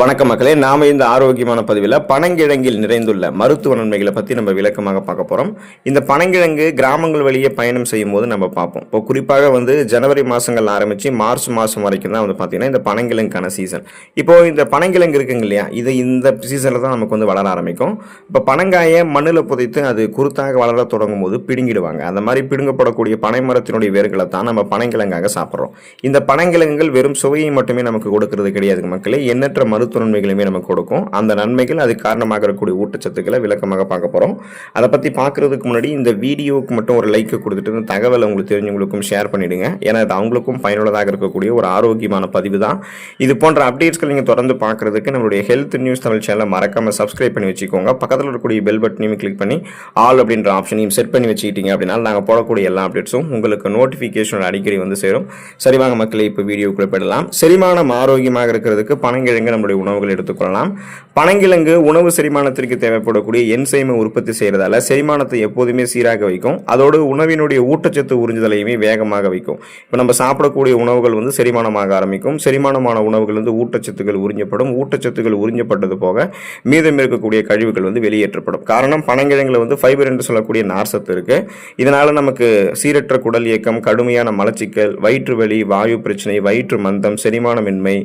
வணக்கம் மக்களே, நாம இந்த ஆரோக்கியமான பதிவில் பனங்கிழங்கில் நிறைந்துள்ள மருத்துவ நன்மைகளை பற்றி நம்ம விளக்கமாக பார்க்க போகிறோம். இந்த பனங்கிழங்கு கிராமங்கள் வழியே பயணம் செய்யும் போது நம்ம பார்ப்போம். இப்போ குறிப்பாக ஜனவரி மாதங்கள் ஆரம்பித்து மார்ச் மாதம் வரைக்கும் தான் பார்த்தீங்கன்னா இந்த பனங்கிழங்குக்கான சீசன். இப்போது இந்த பனங்கிழங்கு இருக்குங்க இல்லையா, இது இந்த சீசனில் தான் நமக்கு வளர ஆரம்பிக்கும். இப்போ பனங்காயை மண்ணில் புதைத்து அது குருத்தாக வளர தொடங்கும் போது பிடுங்கிடுவாங்க. அந்த மாதிரி பிடுங்கப்படக்கூடிய பனை மரத்தினுடைய வேர்களை தான் நம்ம பனங்கிழங்காக சாப்பிட்றோம். இந்த பனங்கிழங்குகள் வெறும் சுவையை மட்டுமே நமக்கு கொடுக்கறது கிடையாது மக்களே, எண்ணற்ற மருத்துவ நன்மைகளையுமே நமக்கு கொடுக்கும். அந்த நன்மைகள் அது காரணமாக இருக்கக்கூடிய ஊட்டச்சத்துக்களை விளக்கமாக பார்க்க போறோம். அதை பத்தி பார்க்கறதுக்கு முன்னாடி இந்த வீடியோவுக்கு மட்டும் ஒரு லைக் கொடுத்துட்டு இந்த தகவலை உங்களுக்கு தெரிஞ்சவங்களுக்கும் ஷேர் பண்ணிடுங்க. ஏன்னா அது அவங்களுக்கும் பயனுள்ளதாக இருக்கக்கூடிய ஒரு ஆரோக்கியமான பதிவு தான். இது போன்ற அப்டேட்ஸ்கள் நீங்க தொடர்ந்து பார்க்கறதுக்கு நம்மளுடைய ஹெல்த் நியூஸ் தமிழ் சேனலை மறக்காம சப்ஸ்கிரைப் பண்ணி வச்சுக்கோங்க. பக்கத்தில் இருக்கக்கூடிய பெல் பட்டனையும் கிளிக் பண்ணி ஆல் அப்படின்ற ஆப்ஷனையும் செட் பண்ணி வச்சுக்கிட்டீங்க அப்படின்னா நாங்கள் போடக்கூடிய எல்லா அப்டேட்ஸும் உங்களுக்கு நோட்டிஃபிகேஷன் அடிக்கடி சேரும். சரி வாங்க மக்களே, இப்போ வீடியோக்குள்ள போயிடலாம். செரிமானம் ஆரோக்கியமாக இருக்கிறதுக்கு பனங்கிழங்கு நம்முடைய உணவுகள் எடுத்துக்கொள்ளலாம். பனங்கிழங்கு உணவு செரிமானத்திற்கு தேவைப்படக்கூடிய என்சைமை உற்பத்தி செய்யறதால செரிமானத்தை எப்போதுமே சீராக வைக்கும். அதோடு உணவினுடைய ஊட்டச்சத்து உறிஞ்சுதலையுமே வேகமாக வைக்கும். இப்போ நம்ம சாப்பிடக்கூடிய உணவுகள் செரிமானமாக ஆரம்பிக்கும். செரிமானமான உணவுகள் ஊட்டச்சத்துக்கள் உறிஞ்சப்படும். ஊட்டச்சத்துக்கள் உறிஞ்சப்பட்டது போக மீதம் இருக்கக்கூடிய கழிவுகள் வெளியேற்றப்படும். காரணம், பனங்கிழங்குல ஃபைபர் என்று சொல்லக்கூடிய நார்சத்து இருக்கு. இதனால நமக்கு சீரற்ற குடல் இயக்கம், கடுமையான மலச்சிக்கல், வயிற்று வலி, வாயு பிரச்சனை, வயிற்று மந்தம், செரிமானமின்மை,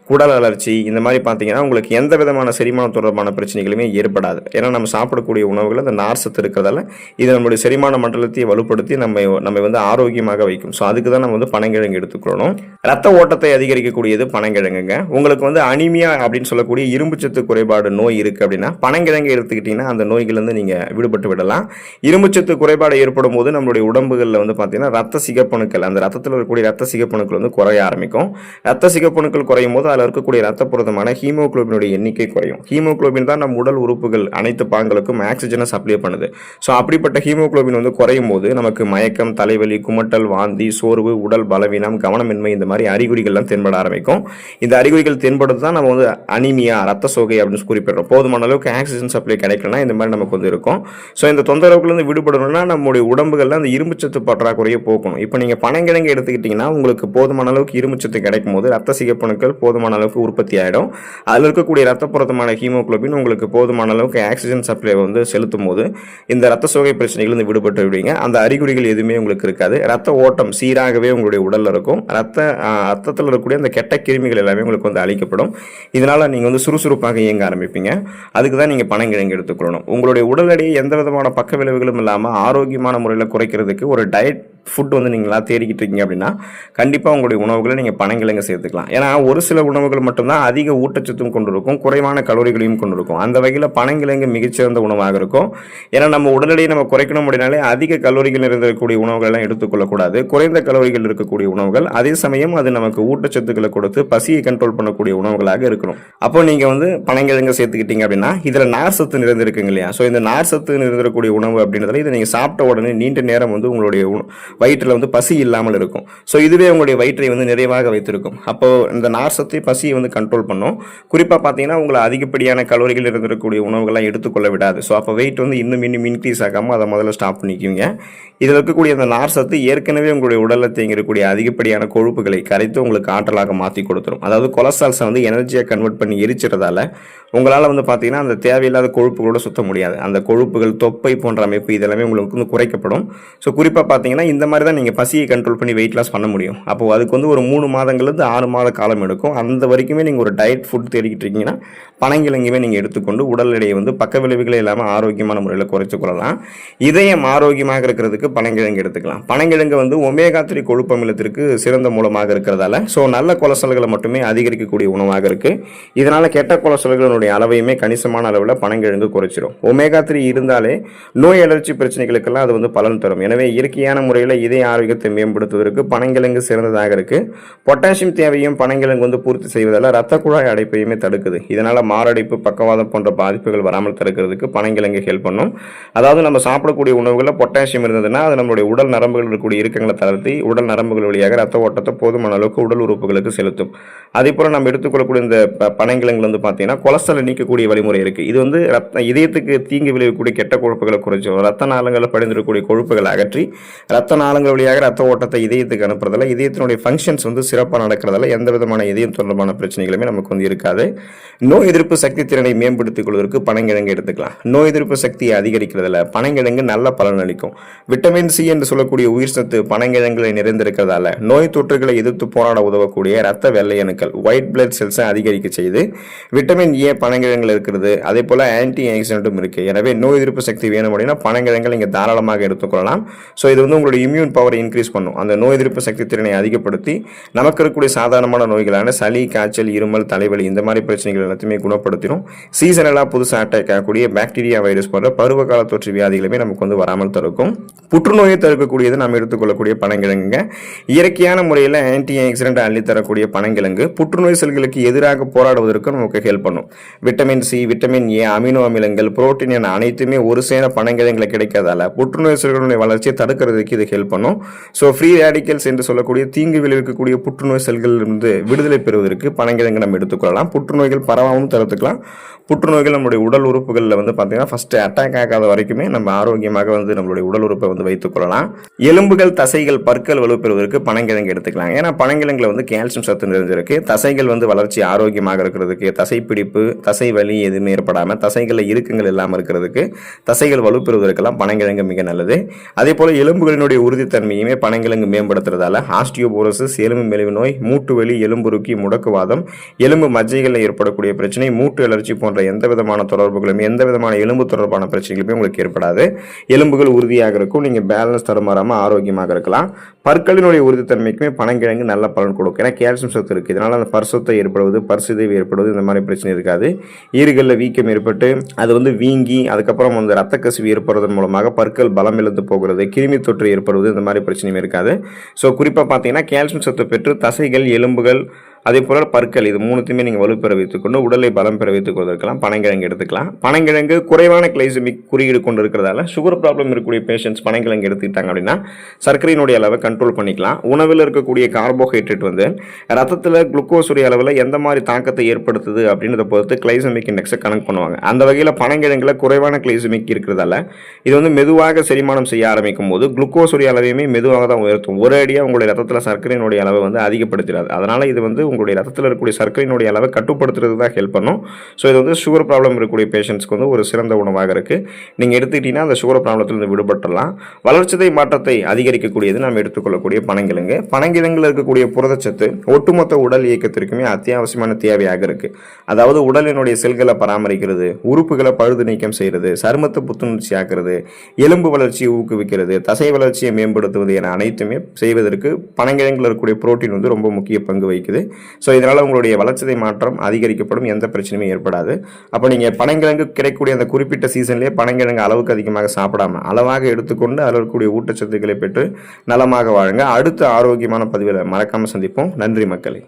குடல் அலர்ச்சி இந்த மாதிரி பார்த்தீங்கன்னா உங்களுக்கு எந்த விதமான செரிமானம் தொடர்பான பிரச்சனைகளுமே ஏற்படாது. ஏன்னா நம்ம சாப்பிடக்கூடிய உணவுகள் அந்த நார்சத்து இருக்கிறதால இது நம்மளுடைய செரிமான மண்டலத்தை வலுப்படுத்தி நம்ம ஆரோக்கியமாக வைக்கும். ஸோ அதுக்கு தான் நம்ம பனங்கிழங்கு எடுத்துக்கணும். ரத்த ஓட்டத்தை அதிகரிக்கக்கூடியது பனங்கிழங்குங்க. உங்களுக்கு அனிமியா அப்படின்னு சொல்லக்கூடிய இரும்புச்சத்து குறைபாடு நோய் இருக்கு அப்படின்னா பனங்கிழங்கு எடுத்துக்கிட்டீங்கன்னா அந்த நோய்கள் நீங்க விடுபட்டு விடலாம். இரும்புச்சத்து குறைபாடு ஏற்படும் போது நம்மளுடைய உடம்புகளில் பார்த்தீங்கன்னா ரத்த சிகப்பணுக்கள், அந்த ரத்தத்தில் இருக்கக்கூடிய ரத்த சிகப்பணுக்கள் குறைய ஆரம்பிக்கும். ரத்த சிகப்பணுக்கள் குறையும் போது அதில் இருக்கக்கூடிய ரத்த புரதமான ஹீமோகுளோபினுடைய எண்ணிக்கை குறையும். ஹீமோகுளோபின் தான் நம் உடல் உறுப்புகள் அனைத்து பாகங்களுக்கும் ஆக்சிஜனை சப்ளை பண்ணுது. ஸோ அப்படிப்பட்ட ஹீமோகுளோபின் குறையும் போது நமக்கு மயக்கம், தலைவலி, குமட்டல், வாந்தி, சோர்வு, உடல் பலவீனம், கவனமின்மை இந்த மாதிரி அறிகுறிகள்லாம் தென்பட ஆரம்பிக்கும். இந்த அறிகுறிகள் தென்படுறது தான் நம்ம அனிமியா, ரத்த சோகை அப்படின்னு குறிப்பிடுறோம். போதுமான அளவுக்கு ஆக்சிஜன் சப்ளை கிடைக்கலன்னா இந்த மாதிரி நமக்கு இருக்கும். ஸோ இந்த தொந்தரவுக்குலேருந்து விடுபடணும்னா நம்முடைய உடம்புகளில் அந்த இரும்புச்சத்து பற்றாக்குறையை போக்கணும். இப்போ நீங்கள் பனங்கிழங்கு எடுத்துக்கிட்டிங்கன்னா உங்களுக்கு போதுமான அளவுக்கு இரும்புச்சத்து கிடைக்கும் போது ரத்த சிகப்பணுக்கள் போதுமான அளவுக்கு உற்பத்தி ஆகிடும். அதில் இருக்கக்கூடிய ரத்த புரதமான ஹீமோகுளோபின் உங்களுக்கு போதுமான அளவுக்கு ஆக்சிஜன் சப்ளை செலுத்தும் போது இந்த ரத்த சோகை பிரச்சனைகள் விடுபட்டு விடுவீங்க. அந்த அறிகுறிகள் எதுவுமே உங்களுக்கு இருக்காது. ரத்த ஓட்டம் சீராகவே உங்களுடைய உடல்ல இருக்கும். ரத்தத்தில் இருக்கக்கூடிய அந்த கெட்ட கிருமிகள் எல்லாமே உங்களுக்கு அழிக்கப்படும். இதனால நீங்க சுறுசுறுப்பாக இயங்க ஆரம்பிப்பீங்க. அதுக்கு தான் நீங்க பனங்கிழங்கு எடுத்துக்கொள்ளணும். உங்களுடைய உடல் எடையை எந்த விதமான பக்க விளைவுகளும் இல்லாமல் ஆரோக்கியமான முறையில் குறைக்கிறதுக்கு ஒரு டயட் ஃபுட் நீங்களா தேடிக்கிட்டு இருக்கீங்க அப்படின்னா கண்டிப்பாக உங்களுடைய உணவுகளை நீங்கள் பனங்கிழங்கு சேர்த்துக்கலாம். ஏன்னா ஒரு சில உணவுகள் மட்டும்தான் அதிக ஊட்டச்சத்தும் கொண்டிருக்கும், குறைவான கலோரிகளையும் கொண்டிருக்கும். அந்த வகையில் பனங்கிழங்கு மிகச்சிறந்த உணவாக இருக்கும். ஏன்னா நம்ம உடல் எடையை நம்ம குறைக்கணும் அப்படின்னாலே அதிக கலோரிகள் நிறைந்திருக்கக்கூடிய உணவுகள் எல்லாம் எடுத்துக்கொள்ளக்கூடாது. குறைந்த கலோரிகள் இருக்கக்கூடிய உணவுகள், அதே சமயம் அது நமக்கு ஊட்டச்சத்துக்களை கொடுத்து பசியை கண்ட்ரோல் பண்ணக்கூடிய உணவுகளாக இருக்கணும். அப்போ நீங்கள் பனங்கிழங்கு சேர்த்துக்கிட்டீங்க அப்படின்னா இதில் நார் சத்து நிறைந்திருக்குங்க இல்லையா. ஸோ இந்த நார் சத்து நிறைந்திருக்கக்கூடிய உணவு அப்படின்றதுல இதை நீங்கள் சாப்பிட்ட உடனே நீண்ட நேரம் உங்களுடைய வயிற்றில் பசி இல்லாமல் இருக்கும். ஸோ இதுவே உங்களுடைய வயிற்றை நிறைவாக வைத்திருக்கும். அப்போ இந்த நார் சத்தை பசியை கண்ட்ரோல் பண்ணும். குறிப்பாக பார்த்தீங்கன்னா உங்களை அதிகப்படியான கலோரிகள் இருந்திருக்கக்கூடிய உணவுகள்லாம் எடுத்துக்கொள்ள விடாது. ஸோ அப்போ வெயிட் இன்னும் இன்க்ரீஸ் ஆகாமல் அதை முதல்ல ஸ்டாப் பண்ணிக்குவீங்க. இதில் இருக்கக்கூடிய அந்த நார் சத்து ஏற்கனவே உங்களுடைய உடலில் தேங்கிருக்கக்கூடிய அதிகப்படியான கொழுப்புகளை கரைத்து உங்களுக்கு ஆற்றலாக மாற்றி கொடுத்துரும். அதாவது கொலஸ்ட்ரால்ஸை எனர்ஜியாக கன்வெர்ட் பண்ணி எரிச்சிறதால உங்களால் பார்த்தீங்கன்னா அந்த தேவையில்லாத கொழுப்புகளோட சுத்த முடியாது. அந்த கொழுப்புகள், தொப்பை போன்ற அமைப்பு இதெல்லாமே உங்களுக்கு குறைக்கப்படும். ஸோ குறிப்பாக பார்த்தீங்கன்னா இந்த மாதிரி தான் நீங்கள் பசியை கண்ட்ரோல் பண்ணி வெயிட் லாஸ் பண்ண முடியும். அப்போ அதுக்கு ஒரு 3 மாதங்கள்லேருந்து 6 மாத காலம் எடுக்கும். அந்த வரைக்குமே நீங்கள் ஒரு டயட் ஃபுட் தேடிக்கிட்டு இருக்கீங்கன்னா பனங்கிழங்குமே நீங்கள் எடுத்துக்கொண்டு உடல் எடையை பக்க விளைவுகளே இல்லாமல் ஆரோக்கியமான முறையில் குறைச்சு கொள்ளலாம். இதயம் ஆரோக்கியமாக இருக்கிறதுக்கு பனங்கிழங்கு எடுத்துக்கலாம். பனங்கிழங்கு ஒமேகா 3 கொழுப்பு அமிலத்திற்கு சிறந்த மூலமாக இருக்கிறதால ஸோ நல்ல கொலஸ்ட்ரால்களை மட்டுமே அதிகரிக்கக்கூடிய உணவாக இருக்கு. இதனால கெட்ட கொலஸ்ட்ரால்களுடைய அளவையுமே கணிசமான அளவில் பனங்கிழங்கு குறைச்சிடும். ஒமேகா 3 இருந்தாலே நோய் அலர்ச்சி பிரச்சனைகளுக்கெல்லாம் அது பலன் தரும். எனவே இயற்கையான முறையில் இதய ஆரோக்கியத்தை மேம்படுத்துவதற்கு பனங்கிழங்கு சிறந்ததாக இருக்கு. பொட்டாசியம் தேவையும் பனங்கிழங்கு பூர்த்தி செய்வதால் ரத்த குழாய் அடைப்பையுமே தடுக்குது. இதனால மாரடைப்பு, பக்கவாதம் போன்ற பாதிப்புகள் வராமல் தடுக்கிறதுக்கு பனங்கிழங்கு ஹெல்ப் பண்ணும். அதாவது நம்ம சாப்பிடக்கூடிய உணவுகளில் பொட்டாசியம் இருந்ததுன்னா அது நம்மளுடைய உடல் நரம்புகள் இருக்கக்கூடிய இறுக்கங்களை தளர்த்தி உடல் நரம்புகள் வழியாக ரத்த ஓட்டத்தை போதுமான அளவுக்கு உடல் உறுப்புகளுக்கு செலுத்தும். அதே போல நம்ம எடுத்துக்கொள்ளக்கூடிய இந்த பனங்கிழங்கு பார்த்தீங்கன்னா கொலஸ்ட்ரால் நீக்கக்கூடிய வழிமுறை இருக்கு. இது இதயத்துக்கு தீங்கு விளைவிக்கக்கூடிய கெட்ட கொழுப்புகளை குறைச்சிடும். ரத்த நாளங்களில் படிந்திருக்கக்கூடிய கொழுப்புகளை அகற்றி ரத்த ரத்த நாளங்கள் வழியாக ரத்த ஓட்டத்தை இதயத்துக்கு அனுப்புறதால இதயத்தினுடைய ஃபங்க்ஷன்ஸ் வந்து சிறப்பாக நடக்கிறதால எந்த விதமான இதயம் தொடர்பான பிரச்சனைகளுமே நமக்கு வந்து இருக்காது. நோய் எதிர்ப்பு சக்தி திறனை மேம்படுத்திக் கொள்வதற்கு பனங்கிழங்கு எடுத்துக்கலாம். நோய் எதிர்ப்பு சக்தியை அதிகரிக்கிறதுல பனங்கிழங்கு நல்ல பலன் அளிக்கும். விட்டமின் சி என்று சொல்லக்கூடிய உயிர் சத்து பனங்கிழங்குகளை நிறைந்திருக்கிறதால நோய் தொற்றுகளை எதிர்த்து போராட உதவக்கூடிய ரத்த வெள்ளை அணுக்கள் ஒயிட் பிளட் செல்ஸை அதிகரிக்க செய்து விட்டமின் ஏ பனங்கிழங்குல இருக்கிறது. அதே போல ஆன்டி ஆக்சிடென்ட்டும் இருக்கு. எனவே நோய் எதிர்ப்பு சக்தி வேணும் அப்படின்னா பனங்கிழங்குகள் நீங்க தாராளமாக எடுத்துக்கொள்ளலாம். ஸோ இது வந்து உங்களுடைய இம்யூன் பவரை இன்க்ரீஸ் பண்ணும். அந்த நோய் எதிர்ப்பு சக்தி திறனை அதிகப்படுத்தி நமக்கு இருக்கக்கூடிய சாதாரணமான நோய்களான சளி, காய்ச்சல், இருமல், தலைவலி இந்த மாதிரி பிரச்சனைகள் எல்லாத்தையுமே குணப்படுத்திடும். சீசனலாக புதுசாக அட்டாக் ஆகக்கூடிய பாக்டீரியா, வைரஸ் போன்ற பருவகால தொற்று வியாதிகளுமே நமக்கு வந்து வராமல் தடுக்கும். புற்றுநோயை தடுக்கக்கூடியது நாம் எடுத்துக்கொள்ளக்கூடிய பனங்கிழங்குங்க. இயற்கையான முறையில் ஆன்டி ஆக்சிடென்ட் அள்ளித்தரக்கூடிய பனங்கிழங்கு புற்றுநோய் செல்களுக்கு எதிராக போராடுவதற்கு நமக்கு ஹெல்ப் பண்ணும். Vitamin C, vitamin A, amino அமிலங்கள், புரோட்டீன் என அனைத்துமே ஒரு சேர பனங்கிழங்குல கிடைக்காதால புற்றுநோய் செல்களுடைய வளர்ச்சியை தடுக்கிறதுக்கு இது ஹெல்ப் பண்ணும். ஸோ ஃப்ரீ ரேடிக்கல்ஸ் என்று சொல்லக்கூடிய தீங்கு விளைவிக்கக்கூடிய புற்றுநோய் செல்களிலிருந்து விடுதலை பெறுவதற்கு பனங்கிழங்கு நம்ம எடுத்துக்கொள்ளலாம். புற்றுநோய்கள் பரவாமல் தடுத்துக்கலாம். புற்றுநோய்கள் நம்மளுடைய உடல் உறுப்புகளில் வந்து பார்த்தீங்கன்னா ஃபர்ஸ்ட் அட்டாக் ஆகாத வரைக்குமே நம்ம ஆரோக்கியமாக வந்து நம்மளுடைய உடல் உறுப்பை வந்து வைத்துக் கொள்ளலாம். எலும்புகள், தசைகள், பற்கள் வலுப்பெறுவதற்கு பனங்கிழங்கு எடுத்துக்கலாம். ஏன்னா பனங்கிழங்குல வந்து கால்சியம் சத்து நிறைஞ்சிருக்கு. தசைகள் வந்து வளர்ச்சி ஆரோக்கியமாக இருக்கிறதுக்கு, தசைப்பிடிப்பு, தசை வலி எதுவுமே ஏற்படாமல் தசைகளில் இறுக்கங்கள் இல்லாமல் இருக்கிறதுக்கு, தசைகள் வலுப்பெறுவதற்கெல்லாம் பனங்கிழங்கு மிக நல்லது. அதே போல எலும்புகளினுடைய உறுதித்தன்மையுமே பனங்கிழங்கு மேம்படுத்துறதால ஆஸ்டியோபோரோசிஸ், எலும்பு மெலிவு நோய், மூட்டு வலி, எலும்புருக்கி, முடக்குவாதம், எலும்பு மஜ்ஜைகளில் ஏற்படக்கூடிய பிரச்சனை, மூட்டு அலர்ச்சி போன்ற எந்த விதமான தொடர்புகளும் எந்த விதமான எலும்பு தொடர்பான பிரச்சனைகளுமே உங்களுக்கு ஏற்படாது. எலும்புகள் உறுதியாக இருக்கும். நீங்க பேலன்ஸ் தரமாறாம ஆரோக்கியமாக இருக்கலாம். பற்களினுடைய உறுதித்தன்மைக்குமே பனங்கிழங்கு நல்ல பலன் கொடுக்கும். ஏன்னா கால்சியம் சத்து இருக்கு. இதனால அந்த பற்சொத்தை ஏற்படுவது, பற்சிதைவு ஏற்படுவது இந்த மாதிரி பிரச்சனை இருக்காது. ஈறுகளில் வீக்கம் ஏற்பட்டு அது வந்து வீங்கி அதுக்கப்புறம் வந்து ரத்த கசிவு ஏற்படுவதன் மூலமாக பற்கள் பலம் இழந்து போகிறது, கிருமி தொற்று ஏற்படுவது இந்த மாதிரி பிரச்சனையும் இருக்காது. ஸோ குறிப்பாக பார்த்தீங்கன்னா கால்சியம் சத்து பெற்று தசைகள், எலும்புகள், அதே போல பற்கள் இது மூணுத்தையுமே நீங்கள் வலுப்பெற வைத்துக்கொண்டு உடலை பலம் பெற வைத்துக் கொள்வதற்கெல்லாம் பனங்கிழங்கு எடுத்துக்கலாம். பனங்கிழங்கு குறைவான கிளைசமிக் குறியீடு கொண்டு இருக்கிறதால சுகர் ப்ராப்ளம் இருக்கக்கூடிய பேஷண்ட்ஸ் பனங்கிழங்கு எடுத்துக்கிட்டாங்க அப்படின்னா சர்க்கரையினுடைய அளவை கண்ட்ரோல் பண்ணிக்கலாம். உணவில் இருக்கக்கூடிய கார்போஹைட்ரேட் வந்து ரத்தத்தில் குளுக்கோஸுடைய அளவில் எந்த மாதிரி தாக்கத்தை ஏற்படுத்துது அப்படின்றத பொறுத்து கிளைசமிக் இண்டெக்ஸை கணக்கு பண்ணுவாங்க. அந்த வகையில் பனங்கிழங்குல குறைவான கிளைசமிக் இருக்கிறதால இது வந்து மெதுவாக செரிமானம் செய்ய ஆரம்பிக்கும் போது குளுக்கோஸுடைய அளவையுமே மெதுவாக தான் உயர்த்தும். ஒரே அடியாக உங்களுடைய ரத்தத்தில் சர்க்கரையினுடைய அளவை வந்து அதிகப்படுத்திடாது. அதனால இது வந்து உங்களுடைய ரத்தத்தில் இருக்கக்கூடிய சர்க்கரையினுடைய அளவை கட்டுப்படுத்துறது தான் ஹெல்ப் பண்ணும். ஸோ இது வந்து சுகர் ப்ராப்ளம் இருக்கக்கூடிய பேஷண்ட்ஸ்க்கு வந்து ஒரு சிறந்த உணவாக இருக்குது. நீங்கள் எடுத்துக்கிட்டீங்கன்னா அந்த சுகர் ப்ராப்ளத்திலிருந்து விடுபட்டுடலாம். வளர்ச்சிதை மாற்றத்தை அதிகரிக்கக்கூடியது நாம் எடுத்துக்கொள்ளக்கூடிய பனங்கிழங்கு. பனங்கிழங்கில் இருக்கக்கூடிய புரதச்சத்து ஒட்டுமொத்த உடல் இயக்கத்திற்குமே அத்தியாவசியமான தேவையாக இருக்குது. அதாவது உடலினுடைய செல்களை பராமரிக்கிறது, உறுப்புகளை பழுது நீக்கம் செய்கிறது, சருமத்தை புத்துணர்ச்சி ஆக்குறது, எலும்பு வளர்ச்சியை ஊக்குவிக்கிறது, தசை வளர்ச்சியை மேம்படுத்துவது என அனைத்துமே செய்வதற்கு பனங்கிழங்கில் இருக்கக்கூடிய புரோட்டீன் வந்து ரொம்ப முக்கிய பங்கு வகிக்குது. ஸோ இதனால் உங்களுடைய வளர்ச்சிதை மாற்றம் அதிகரிக்கப்படும், எந்த பிரச்சனையும் ஏற்படாது. அப்போ நீங்கள் பனங்கிழங்கு கிடைக்கக்கூடிய அந்த குறிப்பிட்ட சீசன்லேயே பனங்கிழங்கு அளவுக்கு அதிகமாக சாப்பிடாம அளவாக எடுத்துக்கொண்டு அதில் இருக்கக்கூடிய ஊட்டச்சத்துக்களை பெற்று நலமாக வாழுங்க. அடுத்த ஆரோக்கியமான பதிவில் மறக்காமல் சந்திப்போம். நன்றி மக்களே.